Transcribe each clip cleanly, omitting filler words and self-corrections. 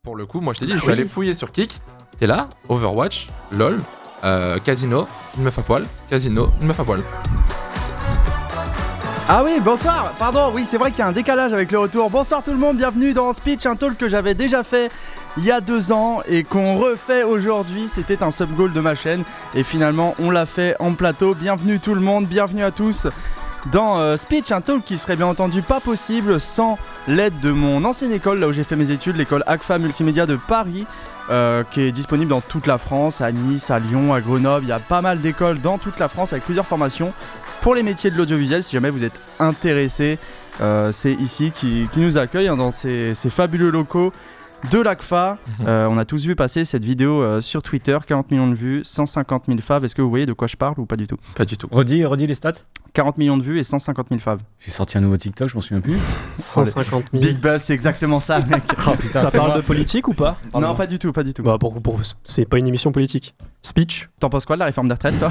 pour le coup, moi je t'ai dit, je suis allé fouiller sur Kik. T'es là, Overwatch, LOL, Casino, une meuf à poil, Casino, une meuf à poil. Ah oui, bonsoir, pardon, oui c'est vrai qu'il y a un décalage avec le retour. Bonsoir tout le monde, bienvenue dans Speech, un talk que j'avais déjà fait il y a 2 ans et qu'on refait aujourd'hui. C'était un sub-goal de ma chaîne et finalement on l'a fait en plateau. Bienvenue tout le monde, bienvenue à tous dans Speech, un talk qui serait bien entendu pas possible sans l'aide de mon ancienne école, là où j'ai fait mes études, l'école ACFA Multimédia de Paris. Qui est disponible dans toute la France, à Nice, à Lyon, à Grenoble. Il y a pas mal d'écoles dans toute la France avec plusieurs formations pour les métiers de l'audiovisuel. Si jamais vous êtes intéressé, c'est ici qui nous accueille dans ces fabuleux locaux de l'ACFA. On a tous vu passer cette vidéo sur Twitter, 40 millions de vues, 150 000 faves. Est-ce que vous voyez de quoi je parle ou pas du tout ? Pas du tout. Redis les stats. 40 millions de vues et 150 000 faves. J'ai sorti un nouveau TikTok, je m'en souviens plus. 150 000. Big Buzz, c'est exactement ça, mec. Oh, putain, Ça parle de politique ou pas ? Non, pas du tout, pas du tout. Bah, c'est pas une émission politique. Speech. T'en penses quoi de la réforme des retraites, toi ?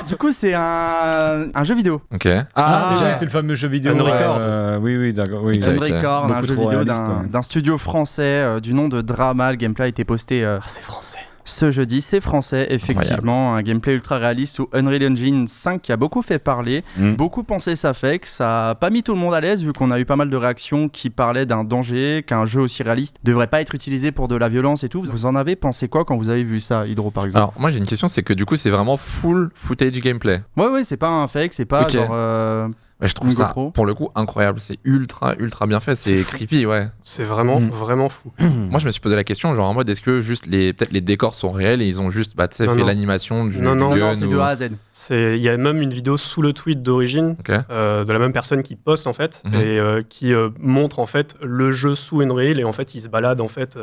Du coup, c'est un jeu vidéo. Ok. Déjà, c'est le fameux jeu vidéo. Unrecord. Oui, d'accord. Oui, Ok. Unrecord, un Beaucoup jeu trop vidéo réaliste, d'un studio français du nom de Drama. Le gameplay a été posté C'est français. ce jeudi. C'est français, effectivement. Un gameplay ultra réaliste sous Unreal Engine 5 qui a beaucoup fait parler. Beaucoup pensé ça fait que ça a pas mis tout le monde à l'aise vu qu'on a eu pas mal de réactions qui parlaient d'un danger, qu'un jeu aussi réaliste devrait pas être utilisé pour de la violence et tout. Vous en avez pensé quoi quand vous avez vu ça, Hydro, par exemple ? Alors, moi j'ai une question, c'est que du coup, c'est vraiment full footage gameplay. Ouais, c'est pas un fake, c'est pas Ok. genre... Ouais, je trouve Une ça, GoPro. pour le coup, incroyable. C'est ultra bien fait. C'est C'est fou. creepy, ouais. C'est vraiment fou. Moi, je me suis posé la question, genre en mode, est-ce que juste peut-être les décors sont réels et ils ont juste, tu sais, Non, fait non. l'animation du Non, gun Non, c'est ou... de A à Z. Il y a même une vidéo sous le tweet d'origine Ok. de la même personne qui poste en fait et qui montre en fait le jeu sous Unreal et en fait il se balade en fait.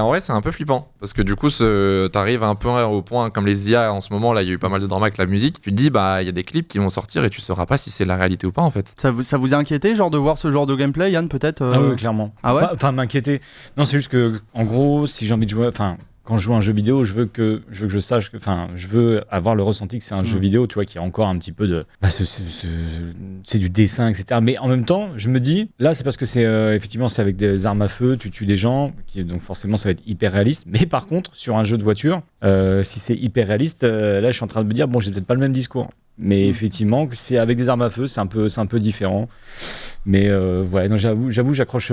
En vrai, c'est un peu flippant parce que du coup, t'arrives un peu au point comme les IA en ce moment. Là, il y a eu pas mal de drama avec la musique. Tu te dis, bah, il y a des clips qui vont sortir et tu sauras pas si c'est la réalité ou pas en fait. Ça vous a inquiété, genre, de voir ce genre de gameplay, Yann, peut-être Ah oui, clairement. Ah ouais ? Enfin, m'inquiéter. Non, c'est juste que, en gros, si j'ai envie de jouer, enfin, quand je joue à un jeu vidéo, je veux que je sache que, enfin, je veux avoir le ressenti que c'est un jeu vidéo, tu vois, qui a encore un petit peu de, c'est du dessin, etc. Mais en même temps, je me dis, là, c'est parce que c'est effectivement, c'est avec des armes à feu, tu tues des gens, donc forcément, ça va être hyper réaliste. Mais par contre, sur un jeu de voiture, si c'est hyper réaliste, là, je suis en train de me dire, bon, j'ai peut-être pas le même discours. Mais effectivement, que c'est avec des armes à feu, c'est un peu différent. Mais ouais, non, j'avoue, j'accroche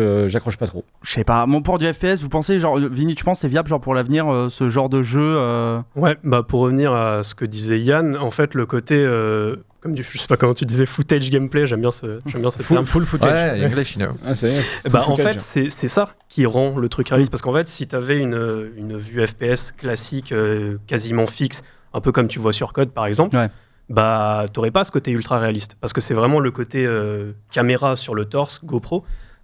pas trop. Je sais pas, bon, pour du FPS, vous pensez, genre, Vinny, tu penses c'est viable, genre, pour l'avenir, ce genre de jeu Ouais, bah pour revenir à ce que disait Yann, en fait le côté je sais pas comment tu disais footage gameplay, j'aime bien ce terme. Full footage. Ouais, English, you know. Ah, c'est Bah, full en footage. fait, c'est ça qui rend le truc réaliste. Parce qu'en fait, si tu avais une vue FPS classique, quasiment fixe, un peu comme tu vois sur Code par exemple, Ouais. bah, tu n'aurais pas ce côté ultra réaliste. Parce que c'est vraiment le côté caméra sur le torse, GoPro.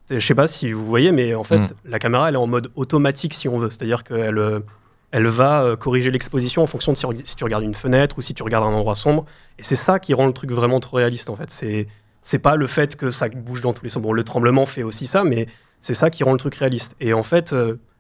Je sais pas si vous voyez, mais en fait, la caméra, elle est en mode automatique si on veut. C'est-à-dire qu'elle va corriger l'exposition en fonction de si tu regardes une fenêtre ou si tu regardes un endroit sombre. Et c'est ça qui rend le truc vraiment trop réaliste, en fait. C'est pas le fait que ça bouge dans tous les sens. Bon, le tremblement fait aussi ça, mais c'est ça qui rend le truc réaliste. Et en fait,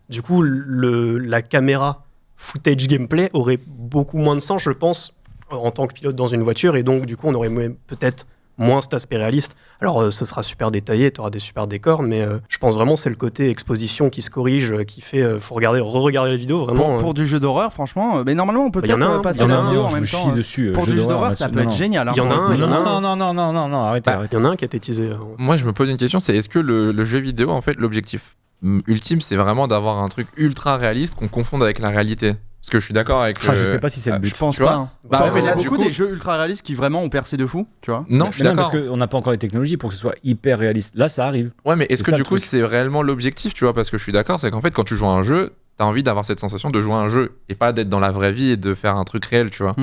du coup, la caméra footage gameplay aurait beaucoup moins de sens, je pense, en tant que pilote dans une voiture. Et donc, du coup, on aurait peut-être moins cet aspect réaliste. Alors, ce sera super détaillé, tu auras des super décors, mais je pense vraiment c'est le côté exposition qui se corrige, qui fait... faut re-regarder la vidéo, vraiment. pour du jeu d'horreur, franchement, mais normalement, on peut y en a peut-être un, passer y en a la un, vidéo en je même me temps. chie dessus. Pour du jeu d'horreur, ça peut être génial. Hein, Il y en a un, il y en a un. Non, arrêtez. Il y en a un qui a été teasé. Moi, je me pose une question, c'est est-ce que le jeu vidéo, en fait, l'objectif ultime, c'est vraiment d'avoir un truc ultra réaliste qu'on confonde avec la réalité ? Parce que je suis d'accord avec... Je sais pas si c'est le but. Je pense Tu vois pas. Hein. Bah, T'en connais là, du beaucoup coup- des jeux ultra réalistes qui vraiment ont percé de fou, tu vois. Non, je suis Mais d'accord. parce qu'on n'a pas encore les technologies pour que ce soit hyper réaliste. Là, ça arrive. Ouais, mais est-ce C'est que ça, du le coup, truc. c'est réellement l'objectif, tu vois ? Parce que je suis d'accord, c'est qu'en fait, quand tu joues à un jeu, t'as envie d'avoir cette sensation de jouer à un jeu et pas d'être dans la vraie vie et de faire un truc réel, tu vois.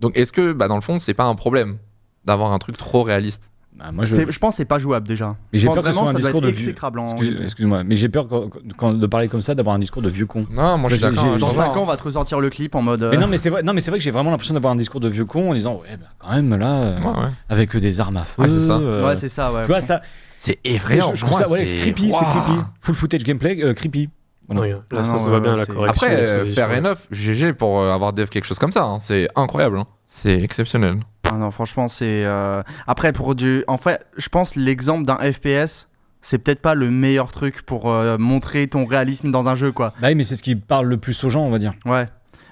Donc, est-ce que, dans le fond, c'est pas un problème d'avoir un truc trop réaliste ? Bah, moi, Je pense que c'est pas jouable déjà. Mais Je j'ai pense peur que ce vraiment soit un ça doit discours être de vieux. exécrable en Excuse-moi, mais j'ai peur de parler comme ça, d'avoir un discours de vieux con. Non, moi, je suis J'ai- d'accord. j'ai- je Dans pense 5 pas. ans, on va te ressortir le clip en mode. Mais non, mais c'est vrai que j'ai vraiment l'impression d'avoir un discours de vieux con en disant ouais, bah, quand même là, Ouais. avec des armes à feu. Ouais, c'est ça. Ouais, c'est ça, ouais. Tu vois ça. C'est Je effrayant. trouve Moi, ça ouais, creepy, c'est Waouh. creepy. Full footage gameplay, creepy. Là, Ah ça non, se voit bien, la c'est- correction. Après, l'exposition. faire enough, GG pour avoir dev quelque chose comme ça. Hein. C'est incroyable. Hein. C'est exceptionnel. Ah non, franchement, c'est. Après, en fait, je pense l'exemple d'un FPS, c'est peut-être pas le meilleur truc pour montrer ton réalisme dans un jeu, quoi. Bah oui, mais c'est ce qui parle le plus aux gens, on va dire. Ouais.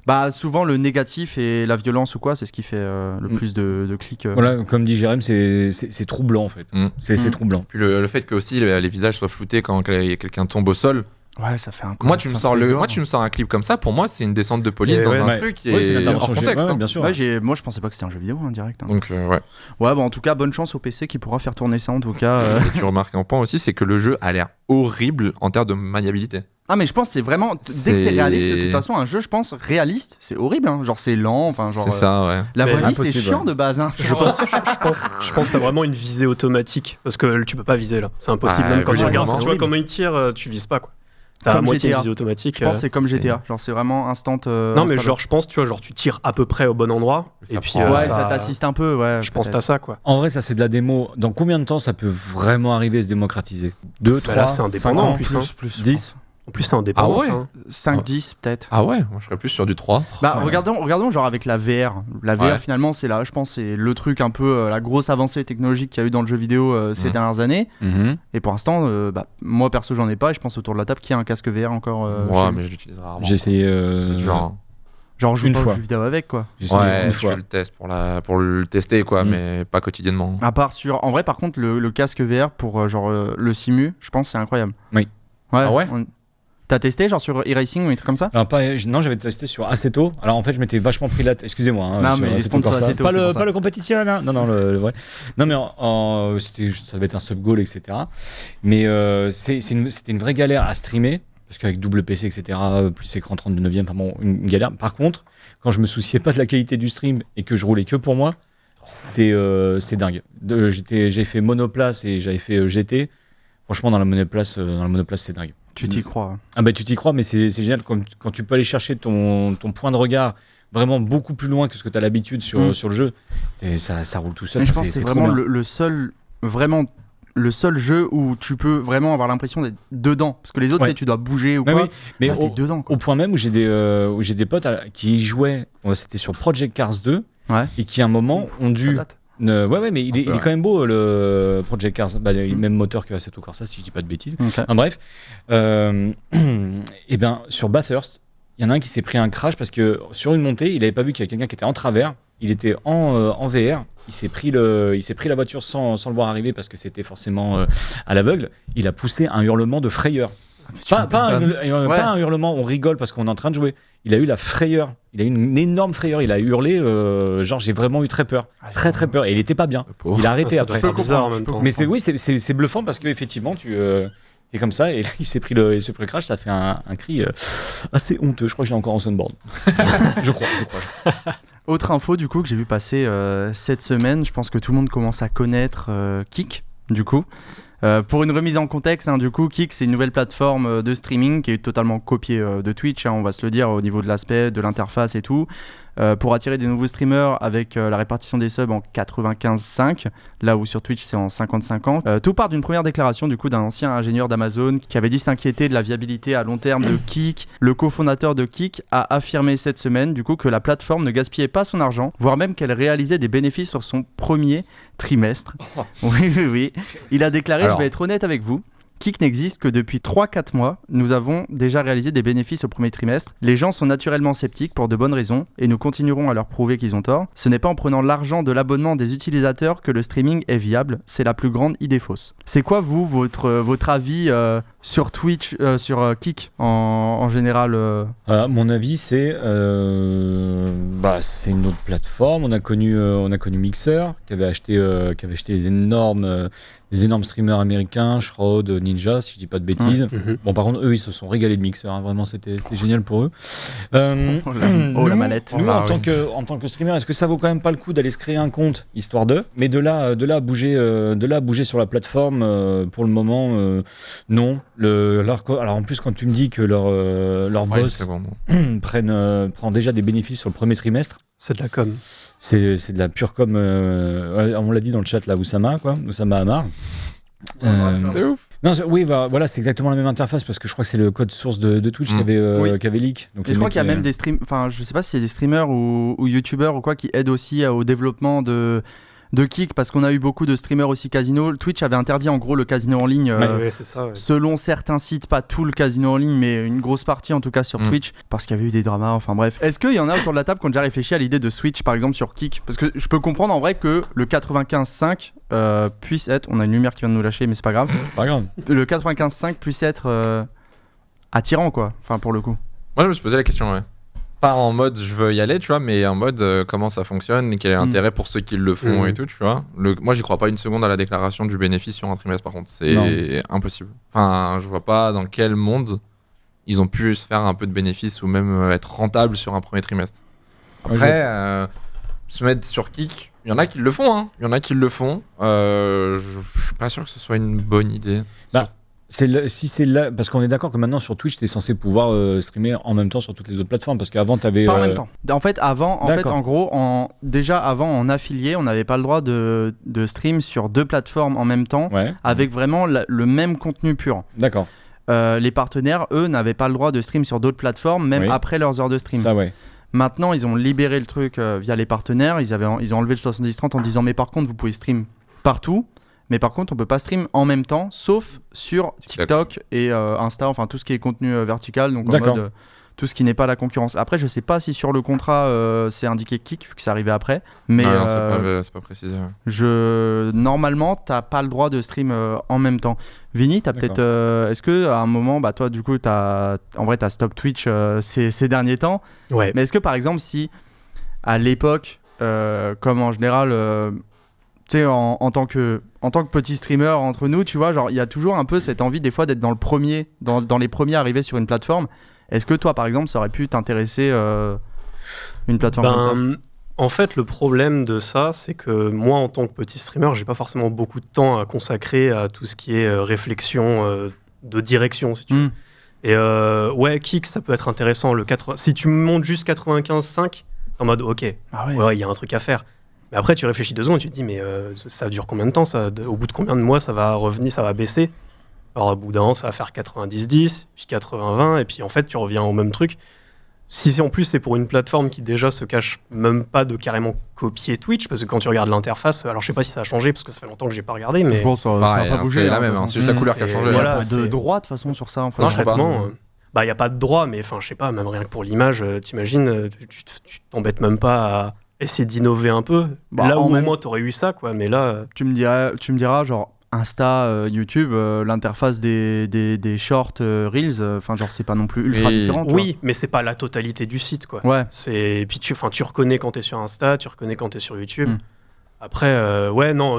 Bah souvent le négatif et la violence ou quoi, c'est ce qui fait le plus de clics. Voilà, comme dit Jérém, c'est troublant en fait. C'est troublant. Puis le fait que aussi les visages soient floutés quand quelqu'un tombe au sol. Ouais, ça fait un coup. Moi, tu me sors un clip comme ça, pour moi, c'est une descente de police dans un truc et c'est une intervention hors contexte. Ouais, bien sûr. Ouais, moi, je pensais pas que c'était un jeu vidéo en direct. Donc, ouais. Ouais, bah en tout cas, bonne chance au PC qui pourra faire tourner ça en tout cas. Et tu remarques un point aussi, c'est que le jeu a l'air horrible en termes de maniabilité. Ah, mais je pense que c'est vraiment. Dès que c'est réaliste, de toute façon, un jeu, je pense, réaliste, c'est horrible. Hein. Genre, c'est lent. Enfin, genre. C'est ça, ouais. La vraie vie, c'est impossible, chiant de base. Hein. Je pense que t'as vraiment une visée automatique parce que tu peux pas viser là. C'est impossible. Même quand tu regardes, tu vois comment il tire, tu vises pas quoi. T'as la moitié de visée automatique. Je pense que c'est comme GTA. Genre, c'est vraiment instant. Non, mais genre, je pense, tu vois, genre, tu tires à peu près au bon endroit. Et puis. Ouais, ça t'assiste un peu. Ouais. Je pense que t'as ça, quoi. En vrai, ça, c'est de la démo. Dans combien de temps ça peut vraiment arriver à se démocratiser 2, 3, là, c'est indépendant en plus. Plus 10. En plus, c'est indépendant. Ah ouais. Ça, 5-10 peut-être. Ah ouais, moi je serais plus sur du 3. Bah regardons genre avec la VR. La VR finalement c'est là, je pense c'est le truc un peu la grosse avancée technologique qu'il y a eu dans le jeu vidéo ces dernières années. Et pour l'instant, moi perso j'en ai pas et je pense autour de la table qu'il y a un casque VR encore. Ouais, mais je l'utilise rarement. J'ai essayé c'est dur. Genre je joue une pas fois aux jeux vidéo avec quoi. J'ai essayé une je fois. fais le test pour le tester quoi, mais pas quotidiennement. À part en vrai par contre le casque VR pour le simu, je pense c'est incroyable. Oui. Ouais. Ah ouais. T'as testé genre sur e-racing ou des trucs comme ça? Alors non, j'avais testé sur Assetto. Alors en fait, je m'étais vachement pris la tête. Excusez-moi. Non mais les sponsors Assetto, pas le compétition, non, le vrai. Non mais ça devait être un sub-goal, etc. Mais c'était une vraie galère à streamer parce qu'avec double PC, etc. Plus écran 32/9, enfin bon, une galère. Par contre, quand je me souciais pas de la qualité du stream et que je roulais que pour moi, c'est dingue. J'ai fait monoplace et j'avais fait GT. Franchement, dans la monoplace, c'est dingue. Tu t'y crois. Ah bah tu t'y crois, mais c'est génial quand tu peux aller chercher ton point de regard vraiment beaucoup plus loin que ce que tu as l'habitude sur le jeu. Et ça roule tout seul. Mais je pense que c'est vraiment le seul jeu où tu peux vraiment avoir l'impression d'être dedans. Parce que les autres, tu dois bouger ou quoi. Oui. Mais t'es dedans, quoi. Au point même où j'ai des potes qui y jouaient, c'était sur Project Cars 2, et qui à un moment ont dû... mais il est quand même beau le Project Cars. Même moteur que Assetto Corsa, si je dis pas de bêtises. Okay. Bref, et ben sur Bathurst, il y en a un qui s'est pris un crash parce que sur une montée, il avait pas vu qu'il y avait quelqu'un qui était en travers. Il était en VR. Il s'est pris la voiture sans le voir arriver parce que c'était forcément à l'aveugle. Il a poussé un hurlement de frayeur. Pas un hurlement, on rigole parce qu'on est en train de jouer. Il a eu la frayeur. Il a eu une énorme frayeur. Il a hurlé, genre j'ai vraiment eu très peur. Très peur. Et il était pas bien. Il a arrêté après. C'est bizarre en même temps. Mais c'est bluffant parce qu'effectivement, tu es comme ça. Et là, il s'est pris le crash. Ça fait un cri assez honteux. Je crois que je l'ai encore en soundboard. je crois. Autre info du coup que j'ai vu passer cette semaine. Je pense que tout le monde commence à connaître Kick du coup. Pour une remise en contexte, du coup, Kick, c'est une nouvelle plateforme de streaming qui est totalement copiée de Twitch, on va se le dire, au niveau de l'aspect, de l'interface et tout, pour attirer des nouveaux streamers avec la répartition des subs en 95-5, là où sur Twitch c'est en 50-50. Tout part d'une première déclaration du coup d'un ancien ingénieur d'Amazon qui avait dit s'inquiéter de la viabilité à long terme de Kick. Le cofondateur de Kick a affirmé cette semaine du coup que la plateforme ne gaspillait pas son argent, voire même qu'elle réalisait des bénéfices sur son premier trimestre. Oui. Il a déclaré, je vais être honnête avec vous, Kick n'existe que depuis 3-4 mois. Nous avons déjà réalisé des bénéfices au premier trimestre. Les gens sont naturellement sceptiques pour de bonnes raisons et nous continuerons à leur prouver qu'ils ont tort. Ce n'est pas en prenant l'argent de l'abonnement des utilisateurs que le streaming est viable. C'est la plus grande idée fausse. C'est quoi vous, votre avis sur Twitch, sur Kick en général Mon avis, c'est une autre plateforme. On a connu Mixer qui avait acheté les énormes streamers américains, Shroud, Ninja, si je dis pas de bêtises. Bon, par contre, eux, ils se sont régalés de Mixer. Vraiment, c'était génial pour eux. La mallette. Nous, en tant que streamer, est-ce que ça vaut quand même pas le coup d'aller se créer un compte, histoire de, mais de là à bouger sur la plateforme, pour le moment, non. Alors en plus, quand tu me dis que leur boss prend déjà des bénéfices sur le premier trimestre, c'est de la com. C'est de la pure com. On l'a dit dans le chat là, Oussama Hamar. Non, voilà, c'est exactement la même interface parce que je crois que c'est le code source de Twitch qui avait leak. Donc je crois qu'il y a même des streamers, enfin je sais pas si c'est des streamers ou youtubeurs ou quoi qui aident aussi au développement de Kick, parce qu'on a eu beaucoup de streamers aussi casino. Twitch avait interdit en gros le casino en ligne, c'est ça, selon certains sites, pas tout le casino en ligne, mais une grosse partie en tout cas sur Twitch, parce qu'il y avait eu des dramas, enfin bref. Est-ce qu'il y en a autour de la table qui ont déjà réfléchi à l'idée de switch par exemple sur Kick? Parce que je peux comprendre en vrai que le 95.5 puisse être, on a une lumière qui vient de nous lâcher mais c'est pas grave, le 95.5 puisse être attirant quoi, enfin pour le coup. Moi je me suis posé la question, pas en mode je veux y aller, tu vois, mais en mode comment ça fonctionne et quel est l'intérêt pour ceux qui le font et tout, tu vois. Moi j'y crois pas une seconde à la déclaration du bénéfice sur un trimestre par contre, c'est impossible. Enfin je vois pas dans quel monde ils ont pu se faire un peu de bénéfice ou même être rentable sur un premier trimestre. Après, se mettre sur Kick, il y en a qui le font, hein. Il y en a qui le font. Je suis pas sûr que ce soit une bonne idée. Si c'est là, parce qu'on est d'accord que maintenant sur Twitch, t'es censé pouvoir streamer en même temps sur toutes les autres plateformes, parce qu'avant t'avais. Pas en même temps. En fait, avant, en gros, déjà avant en affilié, on n'avait pas le droit de stream sur 2 plateformes en même temps, avec vraiment le même contenu pur. D'accord. Les partenaires, eux, n'avaient pas le droit de stream sur d'autres plateformes, même après leurs heures de stream. Ça, Maintenant, ils ont libéré le truc via les partenaires. Ils ont enlevé le 70-30 en disant mais par contre, vous pouvez stream partout. Mais par contre, on peut pas stream en même temps, sauf sur TikTok et Insta, enfin tout ce qui est contenu vertical, donc en mode tout ce qui n'est pas la concurrence. Après, je sais pas si sur le contrat c'est indiqué Kick, vu que c'est arrivé après. Mais non, c'est pas précisé. Normalement, t'as pas le droit de stream en même temps. Vinny, t'as peut-être. Est-ce que à un moment, toi, du coup, t'as stop Twitch ces derniers temps. Ouais. Mais est-ce que par exemple, si à l'époque, comme en général. Tu sais, en tant que petit streamer entre nous, tu vois, genre il y a toujours un peu cette envie des fois d'être dans les premiers arrivés sur une plateforme. Est-ce que toi, par exemple, ça aurait pu t'intéresser une plateforme comme ça? En fait, le problème de ça, c'est que moi, en tant que petit streamer, j'ai pas forcément beaucoup de temps à consacrer à tout ce qui est réflexion de direction, si tu veux. Et Kick, ça peut être intéressant. Si tu montes juste 95.5, en mode OK, il y a un truc à faire. Mais après, tu réfléchis 2 secondes et tu te dis, mais ça dure combien de temps ça, au bout de combien de mois ça va revenir, ça va baisser? Alors, au bout d'un an, ça va faire 90-10, puis 80-20, et puis en fait, tu reviens au même truc. Si en plus, c'est pour une plateforme qui déjà se cache même pas de carrément copier Twitch, parce que quand tu regardes l'interface, alors je sais pas si ça a changé, parce que ça fait longtemps que j'ai pas regardé, mais. Je pense que ça n'a pas bougé. C'est la même, c'est juste la couleur qui a changé. Il n'y a pas de droit de toute façon sur ça. Non, traitement. Il n'y a pas de droit, mais je sais pas, même rien que pour l'image, t'imagines, tu t'embêtes même pas à essayer d'innover un peu. Là où au moins t'aurais eu ça, quoi, mais là. Tu me diras, genre Insta, YouTube, l'interface des shorts, Reels, enfin genre c'est pas non plus ultra différent. Oui, mais c'est pas la totalité du site, quoi. Ouais. Et puis tu reconnais quand t'es sur Insta, tu reconnais quand t'es sur YouTube. Après,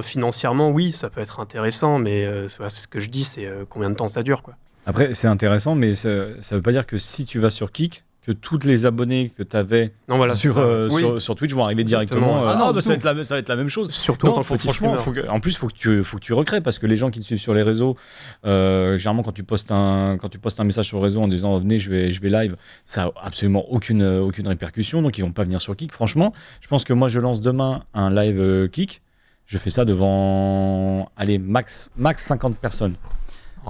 financièrement, oui, ça peut être intéressant, mais c'est ce que je dis, c'est combien de temps ça dure, quoi. Après, c'est intéressant, mais ça veut pas dire que si tu vas sur Kick, que tous les abonnés que tu avais sur Twitch vont arriver directement. Ça va être la même chose. Surtout en tant que franchement, en plus, faut que tu recrées, parce que les gens qui te suivent sur les réseaux, généralement quand tu postes un message sur le réseau en disant venez, je vais live, ça a absolument aucune répercussion, donc ils vont pas venir sur Kick. Franchement, je pense que moi je lance demain un live Kick, je fais ça devant max 50 personnes.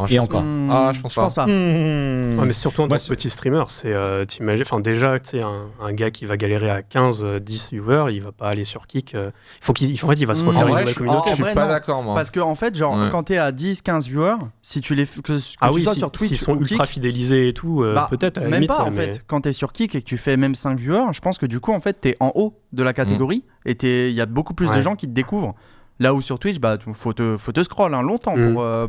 Et encore. Je pense pas. Mais surtout en tant que petit streamer, c'est t'imagines, déjà tu sais un gars qui va galérer à 10 viewers, il va pas aller sur Kick, il va se refaire une nouvelle communauté. Je suis pas d'accord, moi. Parce que en fait, quand t'es à 10-15 viewers, si tu sois sur Twitch, s'ils sont ultra fidélisés et tout, peut-être à la même limite, pas en fait. Quand t'es sur Kick et que tu fais même 5 viewers, je pense que du coup en fait t'es en haut de la catégorie et il y a beaucoup plus de gens qui te découvrent. Là où sur Twitch, faut te scroll longtemps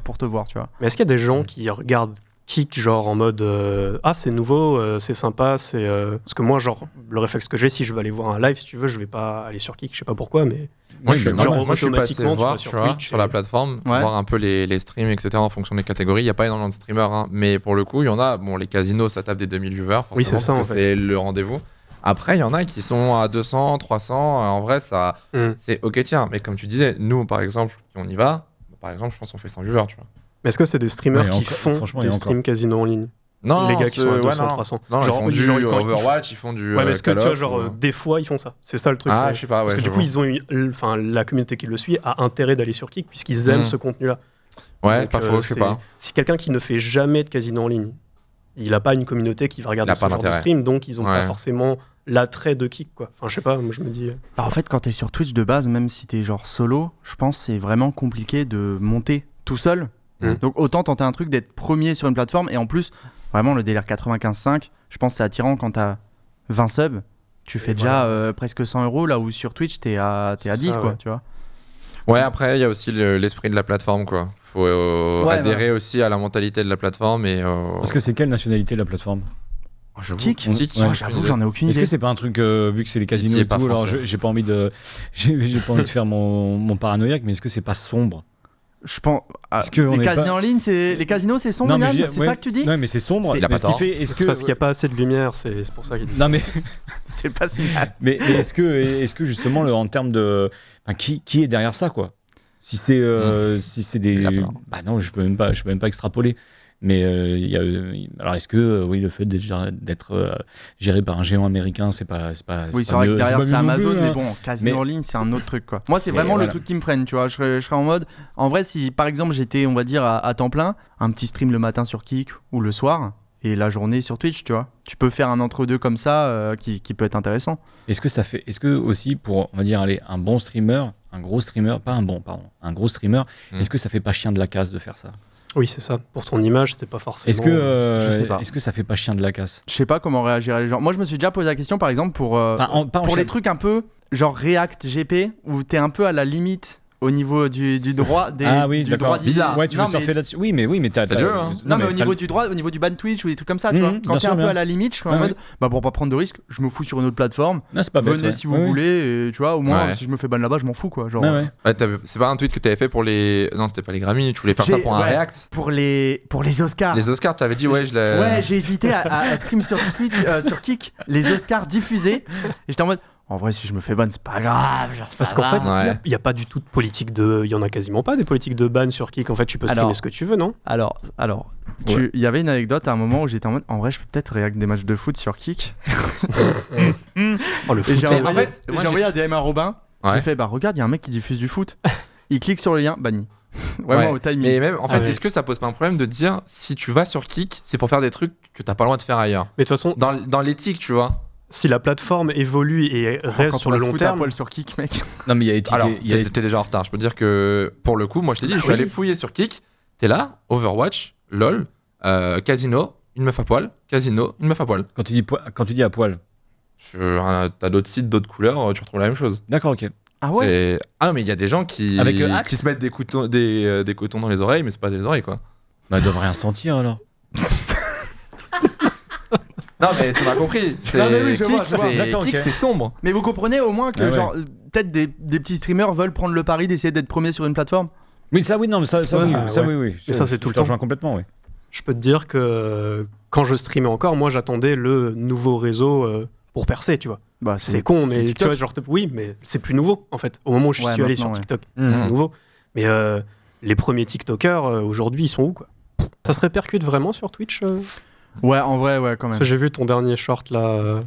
pour te voir, tu vois. Mais est-ce qu'il y a des gens qui regardent Kick genre en mode c'est nouveau, c'est sympa, parce que moi genre le réflexe que j'ai, si je veux aller voir un live, si tu veux, je vais pas aller sur Kick, je sais pas pourquoi, mais moi je suis passé voir sur la plateforme, voir un peu les streams, etc. en fonction des catégories. Il y a pas énormément de streamers, mais pour le coup il y en a. Bon, les casinos ça tape des 2000 viewers, forcément, oui, c'est ça, parce que c'est le rendez-vous. Après, il y en a qui sont à 200, 300. En vrai, ça, c'est ok, tiens. Mais comme tu disais, nous, par exemple, si on y va, par exemple, je pense qu'on fait 100 viewers, tu vois. Mais est-ce que c'est des streamers qui font des streams casino en ligne? Non, les gars qui sont à 200, 300. Non, ils font du Overwatch, ils font du. Ouais, mais est-ce que tu vois, des fois, ils font ça? C'est ça le truc. Je sais pas. Parce que du coup, ils ont la communauté qui le suit a intérêt d'aller sur Kick puisqu'ils aiment ce contenu-là. Ouais, pas faux, je sais pas. Si quelqu'un qui ne fait jamais de casino en ligne, il n'a pas une communauté qui va regarder ce genre de stream, donc ils n'ont pas forcément l'attrait de Kik, quoi. Enfin, je sais pas, moi je me dis. Bah, en fait, quand t'es sur Twitch de base, même si t'es genre solo, je pense que c'est vraiment compliqué de monter tout seul. Donc autant tenter un truc d'être premier sur une plateforme, et en plus, vraiment le délire 95.5, je pense que c'est attirant quand t'as 20 subs, tu fais déjà presque 100 €, là où sur Twitch t'es à 10, ça, quoi, tu vois. Ouais, après, il y a aussi l'esprit de la plateforme, quoi. Faut adhérer aussi à la mentalité de la plateforme. Parce que c'est quelle nationalité la plateforme? Kik, j'avoue, j'en ai aucune idée. Est-ce que c'est pas un truc, vu que c'est les casinos et tout, alors j'ai pas envie de faire mon paranoïaque, mais est-ce que c'est pas sombre? Je pense. Les casinos en ligne, les casinos, c'est sombre, c'est ça que tu dis? Non, mais c'est sombre. Il a pas tort. C'est parce qu'il n'y a pas assez de lumière, c'est pour ça qu'il dit ça. Non, mais c'est pas si mal. Mais est-ce que justement, en termes de, qui est derrière ça, quoi? Si c'est des, bah non, je peux même pas extrapoler. Mais alors est-ce que le fait d'être géré par un géant américain, c'est pas oui, c'est vrai que derrière c'est Amazon, mais bon, casino en ligne, c'est un autre truc, quoi. Moi, c'est vraiment le truc qui me freine, tu vois. Je serais en mode, en vrai, si par exemple j'étais, on va dire, à temps plein, un petit stream le matin sur Kik ou le soir et la journée sur Twitch, tu vois. Tu peux faire un entre-deux comme ça qui peut être intéressant. Est-ce que aussi pour, on va dire, un bon streamer, un gros streamer, pas un bon, pardon, un gros streamer, est-ce que ça fait pas chien de la casse de faire ça? Oui, c'est ça. Pour ton image, c'est pas forcément. Je sais pas. Est-ce que ça fait pas chien de la casse? Je sais pas comment réagiraient les gens. Moi, je me suis déjà posé la question, par exemple, pour les trucs un peu genre React GP, où t'es un peu à la limite au niveau du droit du droit d'ISA. Ouais, tu veux surfer là-dessus. Oui, mais t'as. C'est dur, hein. Non, mais au niveau du droit, au niveau du ban Twitch ou des trucs comme ça, tu vois. Quand t'es un peu à la limite, je suis en mode, pour pas prendre de risques, je me fous sur une autre plateforme. C'est pas bête. Venez si vous voulez, et tu vois, au moins, si je me fais ban là-bas, je m'en fous, quoi. Genre. C'est pas un tweet que t'avais fait pour les. Non, c'était pas les Grammy, tu voulais faire ça pour un React. Pour les Oscars. Les Oscars, t'avais dit, ouais, je l'ai. Ouais, j'ai hésité à stream sur Twitch, sur Kik, les Oscars diffusés. Et j'étais en mode. En vrai, si je me fais ban, c'est pas grave. Genre, parce qu'en fait, il n'y a pas du tout de politique de. Il y en a quasiment pas des politiques de ban sur Kik. En fait, tu peux streamer ce que tu veux, non? Alors, il y avait une anecdote à un moment où j'étais en mode. En vrai, je peux peut-être réagir des matchs de foot sur Kik. Le foot. J'ai envoyé un DM à Robin. J'ai fait, regarde, il y a un mec qui diffuse du foot. Il clique sur le lien, banni. Vraiment au timing. Mais même, en fait, est-ce que ça pose pas un problème de dire si tu vas sur Kik, c'est pour faire des trucs que t'as pas le droit de faire ailleurs? Mais de toute façon, dans l'éthique, tu vois. Si la plateforme évolue et reste sur le long terme. Poil sur Kik, mec. Non, mais il y a éthique. Alors, t'es déjà en retard. Je peux dire que pour le coup, moi je t'ai dit, je suis allé fouiller sur Kik. T'es là, Overwatch, LOL, Casino, une meuf à poil, Casino, une meuf à poil. Quand tu dis à poil, t'as d'autres sites, d'autres couleurs, tu retrouves la même chose. D'accord, ok. Ah ouais. Ah non, mais il y a des gens qui se mettent des cotons dans les oreilles, mais c'est pas des oreilles, quoi. Bah, ils doivent rien sentir alors. Non, mais tu m'as compris. Kik, c'est sombre. Mais vous comprenez au moins que peut-être des petits streamers veulent prendre le pari d'essayer d'être premier sur une plateforme. Oui, ça oui, non, mais ça oui. Mais ça c'est tout le temps. Je te rejoins complètement, oui. Je peux te dire que quand je streamais encore, moi j'attendais le nouveau réseau pour percer, tu vois. Bah, c'est con, mais tu vois, genre oui, mais c'est plus nouveau en fait. Au moment où je suis allé sur TikTok, c'est plus nouveau. Mais les premiers TikTokers aujourd'hui, ils sont où, quoi? Ça se répercute vraiment sur Twitch? Ouais, en vrai, ouais, quand même. Parce que j'ai vu ton dernier short là.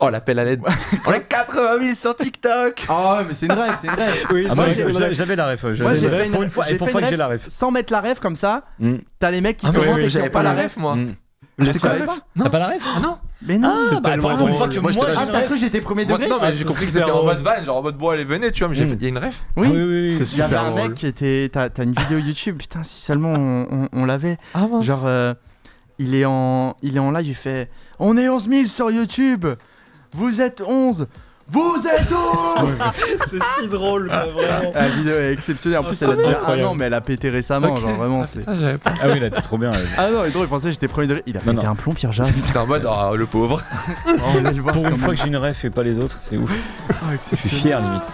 Oh, l'appel à l'aide. On est 80 000 sur TikTok. Oh, mais c'est une rêve, c'est une rêve. Oui, moi, j'avais la ref. Moi, j'ai fait une fois que j'ai la ref. Sans mettre la ref comme ça, t'as les mecs qui commentent et j'avais pas la ref, moi. Mais c'est quoi la ref? T'as pas la ref? Ah non. Mais non, c'est tellement pour une fois que moi t'as cru que j'étais premier degré? Non, mais j'ai compris que c'était en mode van, genre en mode bon, allez, venez, tu vois, mais il y a une ref. Oui, c'est super. Il y avait un mec qui était. T'as une vidéo YouTube, putain, si seulement on l'avait. Genre. Il est en live, il fait « On est 11 000 sur YouTube. Vous êtes 11. Vous êtes où ?» C'est si drôle, vraiment. La vidéo est exceptionnelle. En plus, elle a déjà un an, mais elle a pété récemment. Genre vraiment, c'est. Ah oui, là, t'es trop bien. Ah non, il est drôle, il pensait que j'étais premier degré. Il a pété un plomb, Pierre Jacques. C'était en mode « le pauvre. » Pour une fois que j'ai une ref et pas les autres, c'est ouf. Je suis fier, limite.